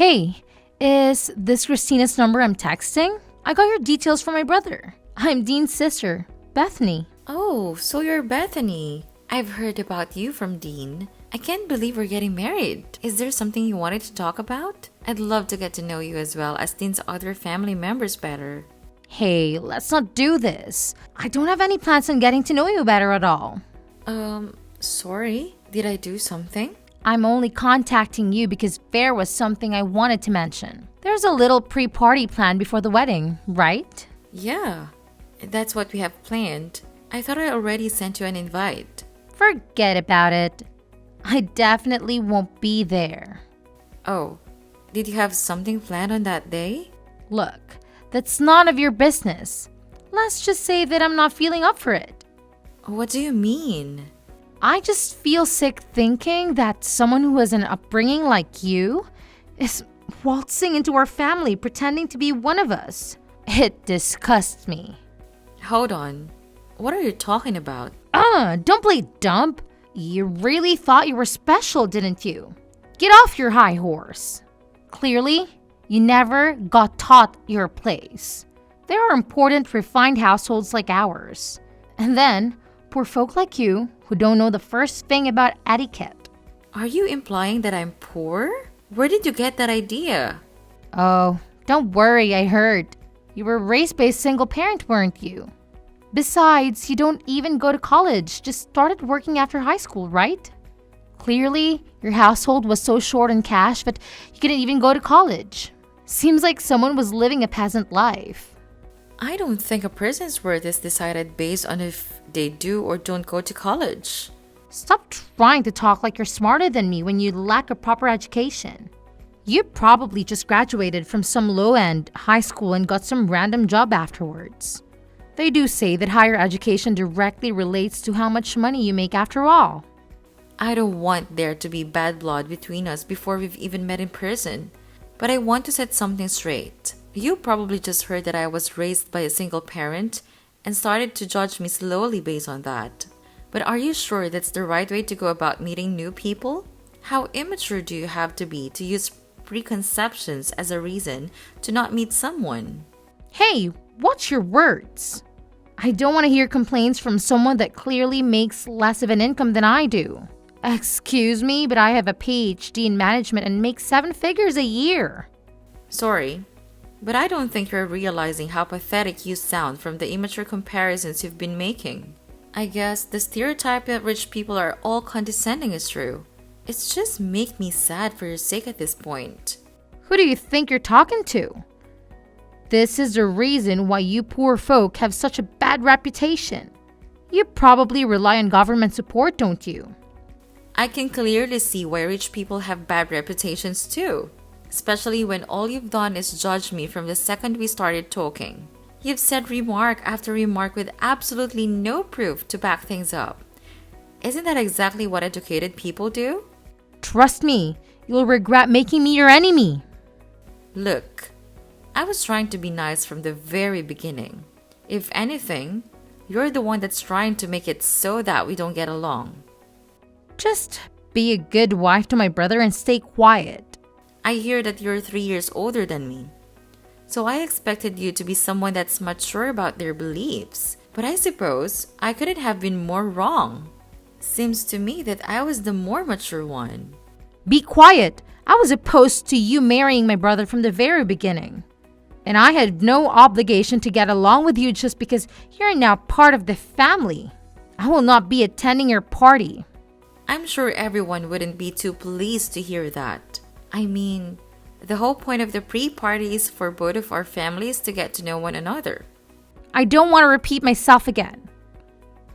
Hey, is this Christina's number I'm texting? I got your details from my brother. I'm Dean's sister, Bethany. Oh, so you're Bethany. I've heard about you from Dean. I can't believe we're getting married. Is there something you wanted to talk about? I'd love to get to know you as well as Dean's other family members better. Hey, let's not do this. I don't have any plans on getting to know you better at all. Sorry. Did I do something? I'm only contacting you because there was something I wanted to mention. There's a little pre-party planned before the wedding, right? Yeah, that's what we have planned. I thought I already sent you an invite. Forget about it. I definitely won't be there. Oh, did you have something planned on that day? Look, that's none of your business. Let's just say that I'm not feeling up for it. What do you mean? I just feel sick thinking that someone who has an upbringing like you is waltzing into our family pretending to be one of us. It disgusts me. Hold on. What are you talking about? Don't play dumb. You really thought you were special, didn't you? Get off your high horse. Clearly, you never got taught your place. There are important, refined households like ours. And then, poor folk like you who don't know the first thing about etiquette. Are you implying that I'm poor? Where did you get that idea? Oh, don't worry, I heard. You were raised by a single parent, weren't you? Besides, you don't even go to college, just started working after high school, right? Clearly, your household was so short on cash that you couldn't even go to college. Seems like someone was living a peasant life. I don't think a person's worth is decided based on if they do or don't go to college. Stop trying to talk like you're smarter than me when you lack a proper education. You probably just graduated from some low-end high school and got some random job afterwards. They do say that higher education directly relates to how much money you make after all. I don't want there to be bad blood between us before we've even met in person. But I want to set something straight. You probably just heard that I was raised by a single parent and started to judge me slowly based on that. But are you sure that's the right way to go about meeting new people? How immature do you have to be to use preconceptions as a reason to not meet someone? Hey, watch your words. I don't want to hear complaints from someone that clearly makes less of an income than I do. Excuse me, but I have a PhD in management and make 7 figures a year. Sorry, but I don't think you're realizing how pathetic you sound from the immature comparisons you've been making. I guess the stereotype that rich people are all condescending is true. It's just make me sad for your sake at this point. Who do you think you're talking to? This is the reason why you poor folk have such a bad reputation. You probably rely on government support, don't you? I can clearly see why rich people have bad reputations too. Especially when all you've done is judge me from the second we started talking. You've said remark after remark with absolutely no proof to back things up. Isn't that exactly what educated people do? Trust me, you'll regret making me your enemy. Look, I was trying to be nice from the very beginning. If anything, you're the one that's trying to make it so that we don't get along. Just be a good wife to my brother and stay quiet. I hear that you're 3 years older than me. So I expected you to be someone that's mature about their beliefs. But I suppose I couldn't have been more wrong. Seems to me that I was the more mature one. Be quiet. I was opposed to you marrying my brother from the very beginning. And I had no obligation to get along with you just because you're now part of the family. I will not be attending your party. I'm sure everyone wouldn't be too pleased to hear that. I mean, the whole point of the pre-party is for both of our families to get to know one another. I don't want to repeat myself again.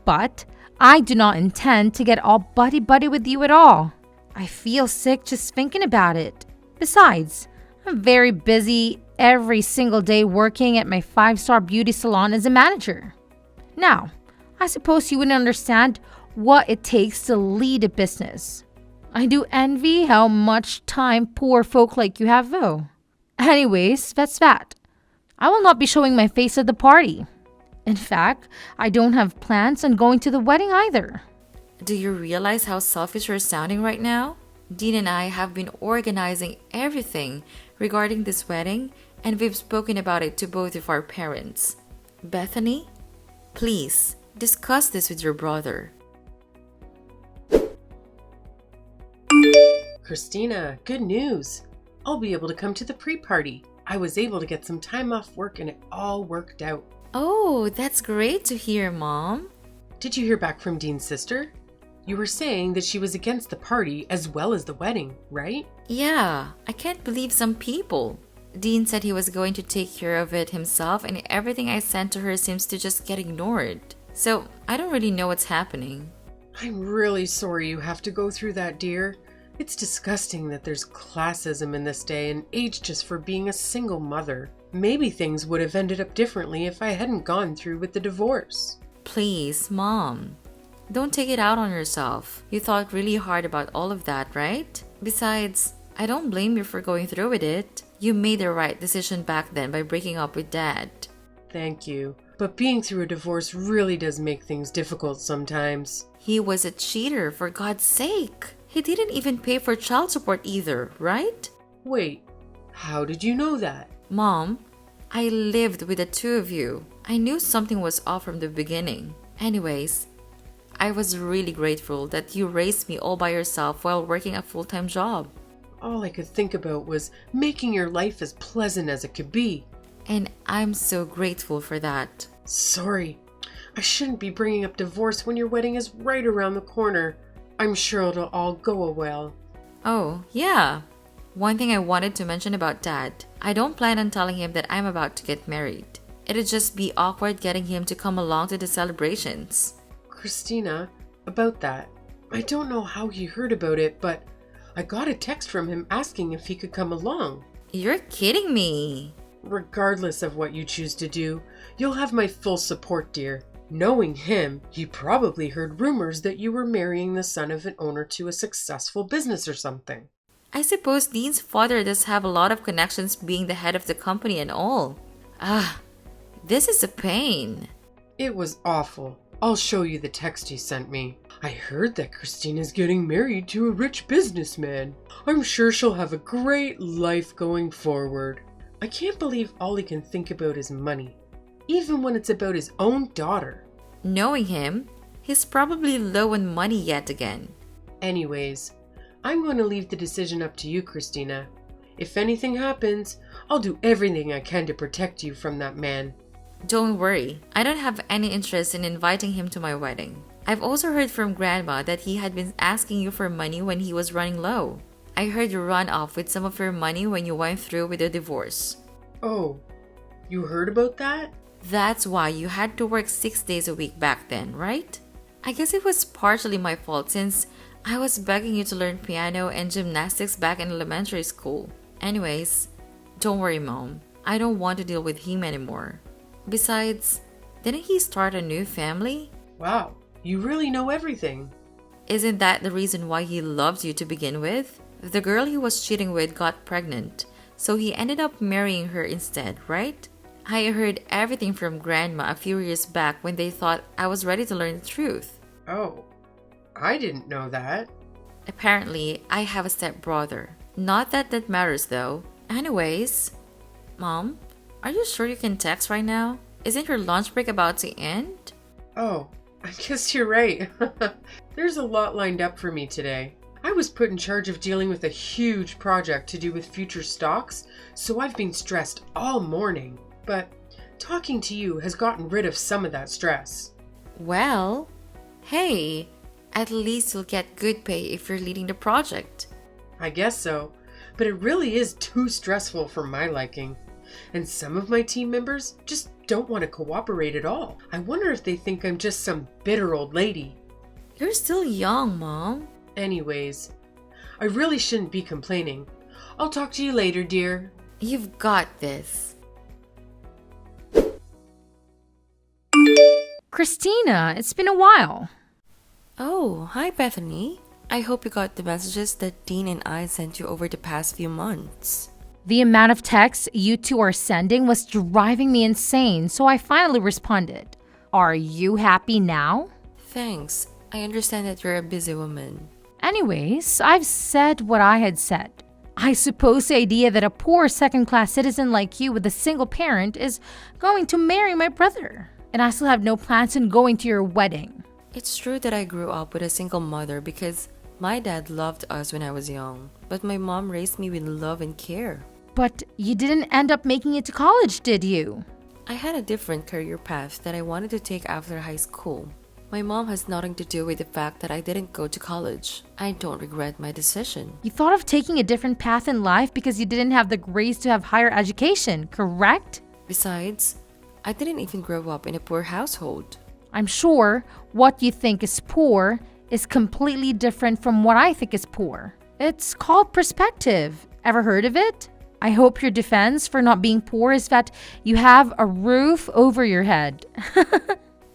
But I do not intend to get all buddy-buddy with you at all. I feel sick just thinking about it. Besides, I'm very busy every single day working at my 5-star beauty salon as a manager. Now, I suppose you wouldn't understand what it takes to lead a business. I do envy how much time poor folk like you have though. Anyways, that's that. I will not be showing my face at the party. In fact, I don't have plans on going to the wedding either. Do you realize how selfish you're sounding right now? Dean and I have been organizing everything regarding this wedding, and we've spoken about it to both of our parents. Bethany, please discuss this with your brother. Christina, good news. I'll be able to come to the pre-party. I was able to get some time off work and it all worked out. Oh, that's great to hear, Mom. Did you hear back from Dean's sister? You were saying that she was against the party as well as the wedding, right? Yeah, I can't believe some people. Dean said he was going to take care of it himself, and everything I sent to her seems to just get ignored. So I don't really know what's happening. I'm really sorry you have to go through that, dear. It's disgusting that there's classism in this day and age just for being a single mother. Maybe things would have ended up differently if I hadn't gone through with the divorce. Please, Mom. Don't take it out on yourself. You thought really hard about all of that, right? Besides, I don't blame you for going through with it. You made the right decision back then by breaking up with Dad. Thank you. But being through a divorce really does make things difficult sometimes. He was a cheater, for God's sake. He didn't even pay for child support either, right? Wait, how did you know that? Mom, I lived with the two of you. I knew something was off from the beginning. Anyways, I was really grateful that you raised me all by yourself while working a full-time job. All I could think about was making your life as pleasant as it could be. And I'm so grateful for that. Sorry, I shouldn't be bringing up divorce when your wedding is right around the corner. I'm sure it'll all go well. Oh, yeah. One thing I wanted to mention about Dad. I don't plan on telling him that I'm about to get married. It'd just be awkward getting him to come along to the celebrations. Christina, about that. I don't know how he heard about it, but I got a text from him asking if he could come along. You're kidding me. Regardless of what you choose to do, you'll have my full support, dear. Knowing him, he probably heard rumors that you were marrying the son of an owner to a successful business or something. I suppose Dean's father does have a lot of connections being the head of the company and all. This is a pain. It was awful. I'll show you the text he sent me. I heard that Christina's getting married to a rich businessman. I'm sure she'll have a great life going forward. I can't believe all he can think about is money, even when it's about his own daughter. Knowing him, he's probably low on money yet again. Anyways, I'm going to leave the decision up to you, Christina. If anything happens, I'll do everything I can to protect you from that man. Don't worry, I don't have any interest in inviting him to my wedding. I've also heard from Grandma that he had been asking you for money when he was running low. I heard you run off with some of your money when you went through with the divorce. Oh, you heard about that? That's why you had to work 6 days a week back then, right? I guess it was partially my fault since I was begging you to learn piano and gymnastics back in elementary school. Anyways, don't worry, Mom. I don't want to deal with him anymore. Besides, didn't he start a new family? Wow, you really know everything. Isn't that the reason why he loved you to begin with? The girl he was cheating with got pregnant, so he ended up marrying her instead, right? I heard everything from Grandma a few years back when they thought I was ready to learn the truth. Oh, I didn't know that. Apparently, I have a stepbrother. Not that that matters though. Anyways, Mom, are you sure you can text right now? Isn't your lunch break about to end? Oh, I guess you're right. There's a lot lined up for me today. I was put in charge of dealing with a huge project to do with future stocks, so I've been stressed all morning. But talking to you has gotten rid of some of that stress. Well, hey, at least you'll get good pay if you're leading the project. I guess so, but it really is too stressful for my liking. And some of my team members just don't want to cooperate at all. I wonder if they think I'm just some bitter old lady. You're still young, Mom. Anyways, I really shouldn't be complaining. I'll talk to you later, dear. You've got this. Christina, it's been a while. Oh, hi Bethany. I hope you got the messages that Dean and I sent you over the past few months. The amount of texts you two are sending was driving me insane, so I finally responded. Are you happy now? Thanks. I understand that you're a busy woman. Anyways, I've said what I had said. I suppose the idea that a poor second-class citizen like you with a single parent is going to marry my brother. And I still have no plans on going to your wedding. It's true that I grew up with a single mother because my dad loved us when I was young, but my mom raised me with love and care. But you didn't end up making it to college, did you? I had a different career path that I wanted to take after high school. My mom has nothing to do with the fact that I didn't go to college. I don't regret my decision. You thought of taking a different path in life because you didn't have the grades to have higher education, correct? Besides, I didn't even grow up in a poor household. I'm sure what you think is poor is completely different from what I think is poor. It's called perspective. Ever heard of it? I hope your defense for not being poor is that you have a roof over your head.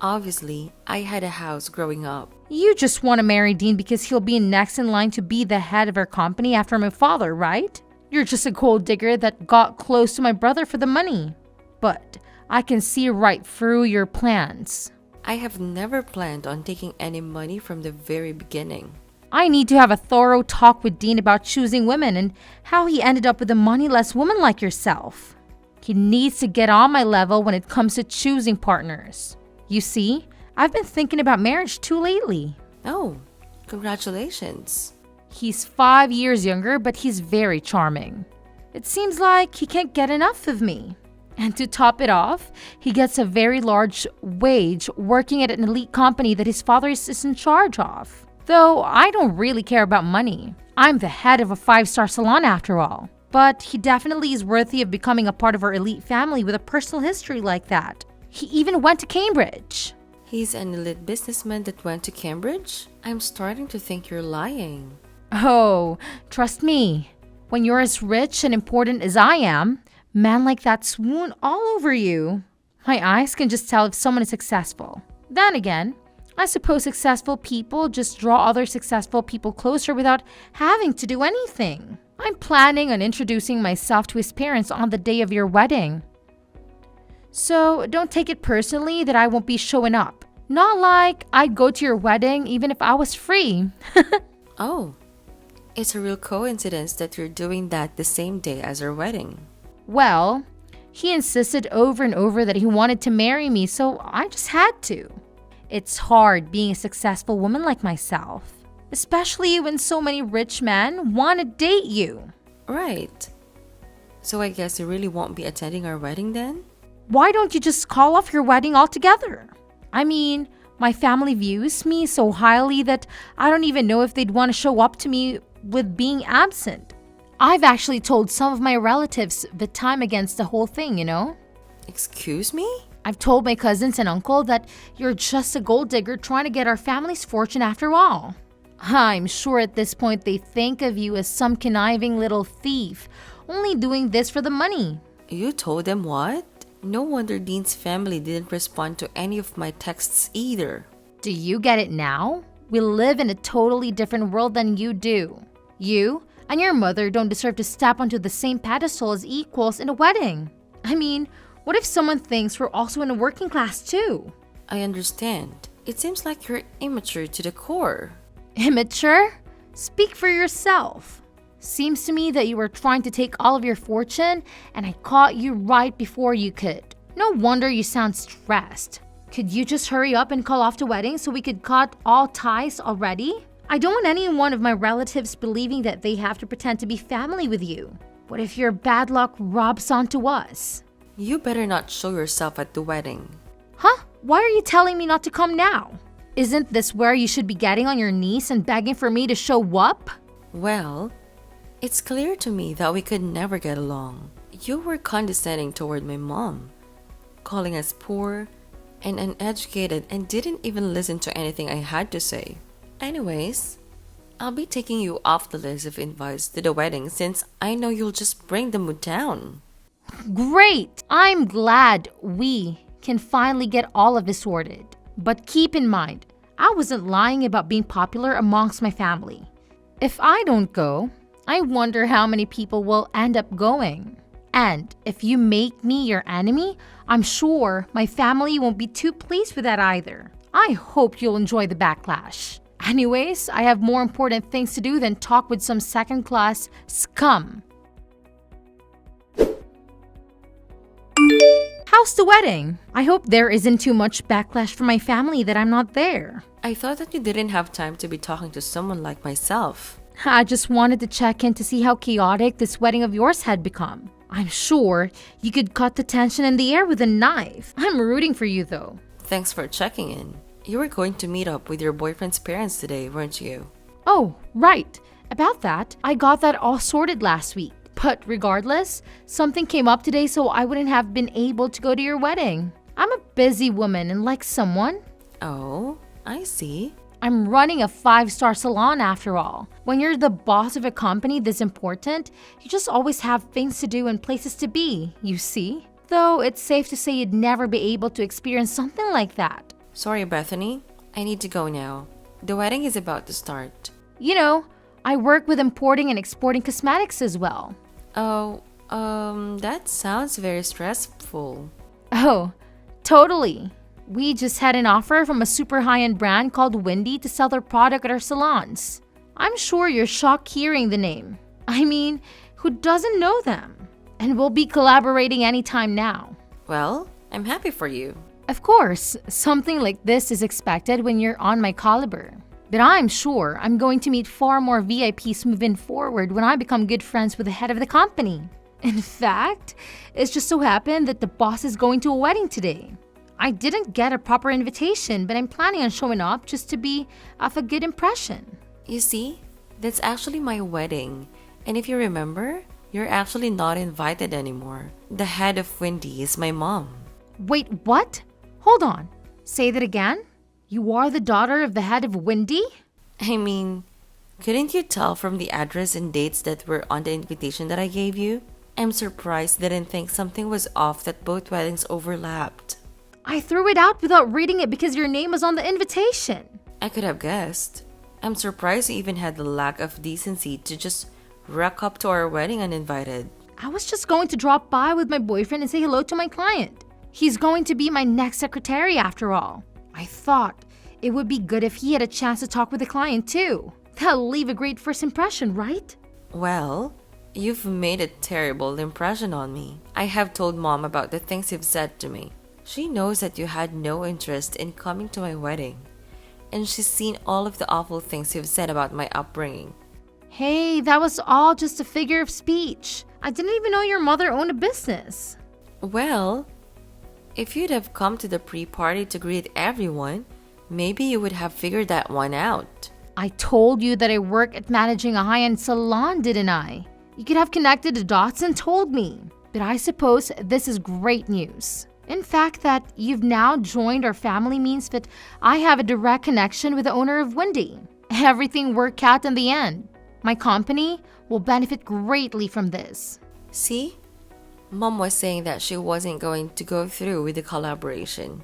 Obviously, I had a house growing up. You just want to marry Dean because he'll be next in line to be the head of our company after my father, right? You're just a gold digger that got close to my brother for the money. But I can see right through your plans. I have never planned on taking any money from the very beginning. I need to have a thorough talk with Dean about choosing women and how he ended up with a moneyless woman like yourself. He needs to get on my level when it comes to choosing partners. You see, I've been thinking about marriage too lately. Oh, congratulations. He's 5 years younger, but he's very charming. It seems like he can't get enough of me. And to top it off, he gets a very large wage working at an elite company that his father is in charge of. Though I don't really care about money. I'm the head of a 5-star salon after all. But he definitely is worthy of becoming a part of our elite family with a personal history like that. He even went to Cambridge. He's an elite businessman that went to Cambridge? I'm starting to think you're lying. Oh, trust me. When you're as rich and important as I am, men like that swoon all over you. My eyes can just tell if someone is successful. Then again, I suppose successful people just draw other successful people closer without having to do anything. I'm planning on introducing myself to his parents on the day of your wedding. So don't take it personally that I won't be showing up. Not like I'd go to your wedding even if I was free. Oh, it's a real coincidence that you're doing that the same day as our wedding. Well, he insisted over and over that he wanted to marry me, so I just had to. It's hard being a successful woman like myself, especially when so many rich men want to date you. Right. So I guess you really won't be attending our wedding then? Why don't you just call off your wedding altogether? I mean, my family views me so highly that I don't even know if they'd want to show up to me with being absent. I've actually told some of my relatives that I'm against the whole thing, you know? Excuse me? I've told my cousins and uncle that you're just a gold digger trying to get our family's fortune after all. I'm sure at this point they think of you as some conniving little thief, only doing this for the money. You told them what? No wonder Dean's family didn't respond to any of my texts either. Do you get it now? We live in a totally different world than you do. You and your mother don't deserve to step onto the same pedestal as equals in a wedding. I mean, what if someone thinks we're also in a working class too? I understand. It seems like you're immature to the core. Immature? Speak for yourself. Seems to me that you were trying to take all of your fortune and I caught you right before you could. No wonder you sound stressed. Could you just hurry up and call off the wedding so we could cut all ties already? I don't want any one of my relatives believing that they have to pretend to be family with you. What if your bad luck rubs onto us? You better not show yourself at the wedding. Huh? Why are you telling me not to come now? Isn't this where you should be getting on your knees and begging for me to show up? Well, it's clear to me that we could never get along. You were condescending toward my mom, calling us poor and uneducated and didn't even listen to anything I had to say. Anyways, I'll be taking you off the list of invites to the wedding since I know you'll just bring the mood down. Great! I'm glad we can finally get all of this sorted. But keep in mind, I wasn't lying about being popular amongst my family. If I don't go, I wonder how many people will end up going. And if you make me your enemy, I'm sure my family won't be too pleased with that either. I hope you'll enjoy the backlash. Anyways, I have more important things to do than talk with some second-class scum. How's the wedding? I hope there isn't too much backlash from my family that I'm not there. I thought that you didn't have time to be talking to someone like myself. I just wanted to check in to see how chaotic this wedding of yours had become. I'm sure you could cut the tension in the air with a knife. I'm rooting for you though. Thanks for checking in. You were going to meet up with your boyfriend's parents today, weren't you? Oh, right. About that, I got that all sorted last week. But regardless, something came up today so I wouldn't have been able to go to your wedding. I'm a busy woman and like someone. Oh, I see. I'm running a 5-star salon after all. When you're the boss of a company this important, you just always have things to do and places to be, you see? Though it's safe to say you'd never be able to experience something like that. Sorry, Bethany. I need to go now. The wedding is about to start. You know, I work with importing and exporting cosmetics as well. Oh, that sounds very stressful. Oh, totally. We just had an offer from a super high-end brand called Wendy to sell their product at our salons. I'm sure you're shocked hearing the name. I mean, who doesn't know them? And we'll be collaborating anytime now. Well, I'm happy for you. Of course, something like this is expected when you're on my caliber. But I'm sure I'm going to meet far more VIPs moving forward when I become good friends with the head of the company. In fact, it's just so happened that the boss is going to a wedding today. I didn't get a proper invitation, but I'm planning on showing up just to be of a good impression. You see, that's actually my wedding. And if you remember, you're actually not invited anymore. The head of Wendy is my mom. Wait, what? Hold on. Say that again? You are the daughter of the head of Wendy? I mean, couldn't you tell from the address and dates that were on the invitation that I gave you? I'm surprised they didn't think something was off that both weddings overlapped. I threw it out without reading it because your name was on the invitation. I could have guessed. I'm surprised you even had the lack of decency to just rock up to our wedding uninvited. I was just going to drop by with my boyfriend and say hello to my client. He's going to be my next secretary after all. I thought it would be good if he had a chance to talk with the client too. That'll leave a great first impression, right? Well, you've made a terrible impression on me. I have told Mom about the things you've said to me. She knows that you had no interest in coming to my wedding. And she's seen all of the awful things you've said about my upbringing. Hey, that was all just a figure of speech. I didn't even know your mother owned a business. Well, if you'd have come to the pre-party to greet everyone, maybe you would have figured that one out. I told you that I work at managing a high-end salon, didn't I? You could have connected the dots and told me. But I suppose this is great news. In fact, that you've now joined our family means that I have a direct connection with the owner of Wendy. Everything worked out in the end. My company will benefit greatly from this. See? Mom was saying that she wasn't going to go through with the collaboration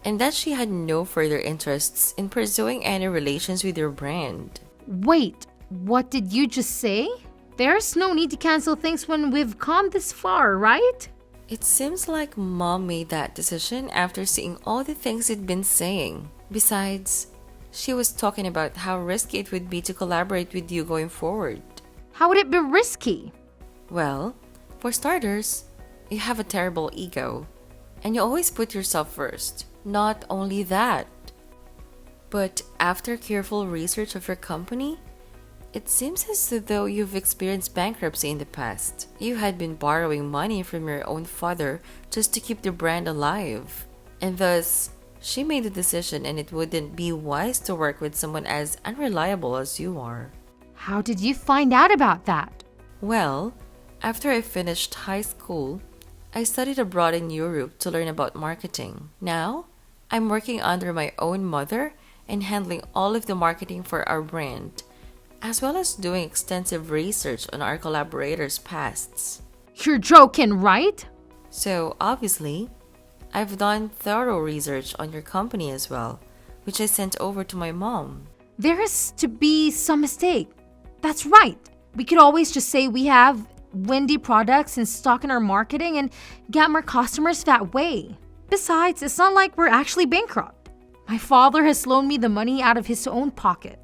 and that she had no further interests in pursuing any relations with your brand. Wait, what did you just say? There's no need to cancel things when we've come this far, right? It seems like Mom made that decision after seeing all the things you'd been saying. Besides, she was talking about how risky it would be to collaborate with you going forward. How would it be risky? Well, for starters, you have a terrible ego, and you always put yourself first. Not only that, but after careful research of your company, it seems as though you've experienced bankruptcy in the past. You had been borrowing money from your own father just to keep the brand alive, and thus, she made the decision and it wouldn't be wise to work with someone as unreliable as you are. How did you find out about that? Well, after I finished high school, I studied abroad in Europe to learn about marketing. Now, I'm working under my own mother and handling all of the marketing for our brand, as well as doing extensive research on our collaborators' pasts. You're joking, right? So, obviously, I've done thorough research on your company as well, which I sent over to my mom. There has to be some mistake. That's right. We could always just say we have Wendy products in stock in our marketing and get more customers that way. Besides, it's not like we're actually bankrupt. My father has loaned me the money out of his own pocket,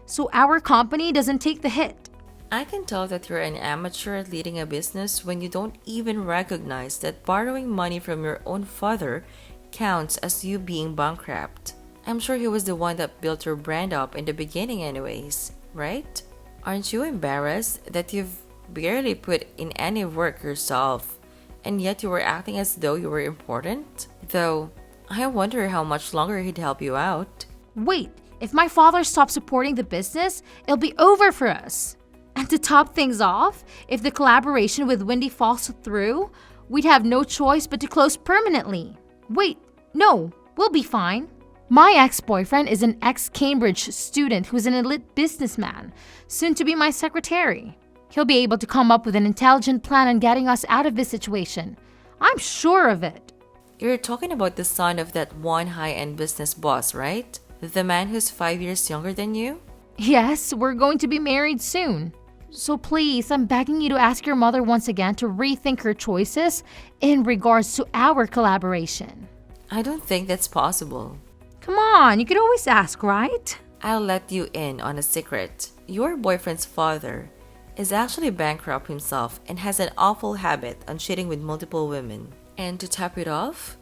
so our company doesn't take the hit. I can tell that you're an amateur at leading a business when you don't even recognize that borrowing money from your own father counts as you being bankrupt. I'm sure he was the one that built your brand up in the beginning anyways, right? Aren't you embarrassed that you've barely put in any work yourself, and yet you were acting as though you were important? Though, I wonder how much longer he'd help you out. Wait, if my father stops supporting the business, it'll be over for us. And to top things off, if the collaboration with Wendy falls through, we'd have no choice but to close permanently. Wait, no, we'll be fine. My ex-boyfriend is an ex-Cambridge student who's an elite businessman, soon to be my secretary. He'll be able to come up with an intelligent plan on getting us out of this situation. I'm sure of it. You're talking about the son of that one high-end business boss, right? The man who's 5 years younger than you? Yes, we're going to be married soon. So please, I'm begging you to ask your mother once again to rethink her choices in regards to our collaboration. I don't think that's possible. Come on, you could always ask, right? I'll let you in on a secret. Your boyfriend's father is actually bankrupt himself and has an awful habit on cheating with multiple women. And to top it off,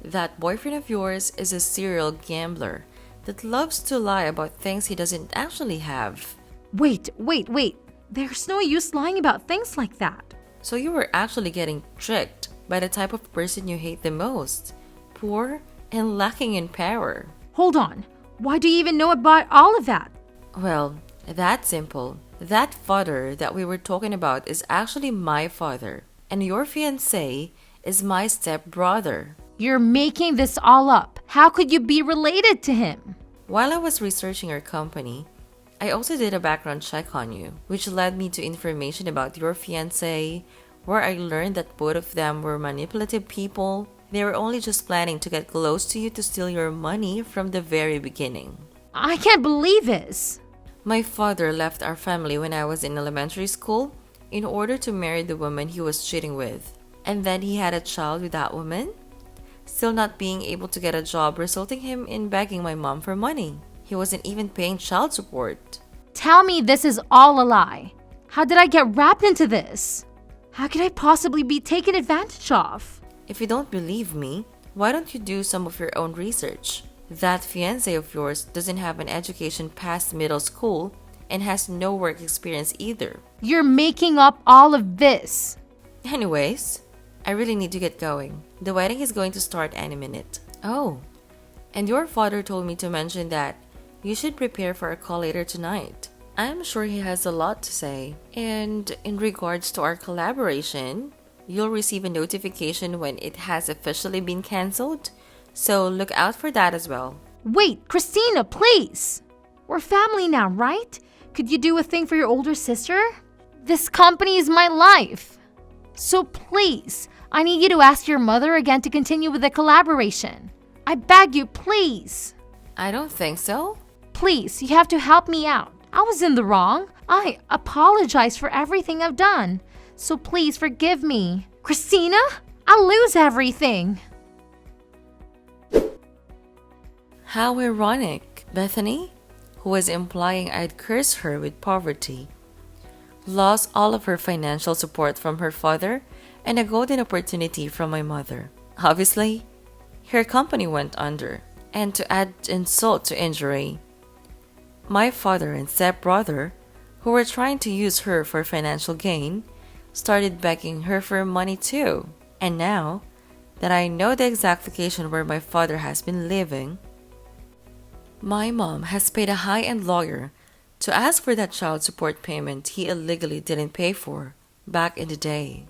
that boyfriend of yours is a serial gambler that loves to lie about things he doesn't actually have. Wait. There's no use lying about things like that. So you were actually getting tricked by the type of person you hate the most. Poor and lacking in power. Hold on. Why do you even know about all of that? Well, that's simple. That father that we were talking about is actually my father. And your fiancé is my stepbrother. You're making this all up. How could you be related to him? While I was researching your company, I also did a background check on you, which led me to information about your fiancé, where I learned that both of them were manipulative people. They were only just planning to get close to you to steal your money from the very beginning. I can't believe this. My father left our family when I was in elementary school in order to marry the woman he was cheating with. And then he had a child with that woman, still not being able to get a job, resulting him in begging my mom for money. He wasn't even paying child support. Tell me this is all a lie. How did I get wrapped into this? How could I possibly be taken advantage of? If you don't believe me, why don't you do some of your own research? That fiancé of yours doesn't have an education past middle school and has no work experience either. You're making up all of this. Anyways, I really need to get going. The wedding is going to start any minute. Oh, and your father told me to mention that you should prepare for a call later tonight. I'm sure he has a lot to say. And in regards to our collaboration, you'll receive a notification when it has officially been cancelled. So look out for that as well. Wait, Christina, please. We're family now, right? Could you do a thing for your older sister? This company is my life. So please, I need you to ask your mother again to continue with the collaboration. I beg you, please. I don't think so. Please, you have to help me out. I was in the wrong. I apologize for everything I've done. So please forgive me. Christina, I'll lose everything. How ironic. Bethany, who was implying I'd curse her with poverty, lost all of her financial support from her father and a golden opportunity from my mother. Obviously, her company went under. And to add insult to injury, my father and stepbrother, who were trying to use her for financial gain, started begging her for money too. And now that I know the exact location where my father has been living, my mom has paid a high-end lawyer to ask for that child support payment he illegally didn't pay for back in the day.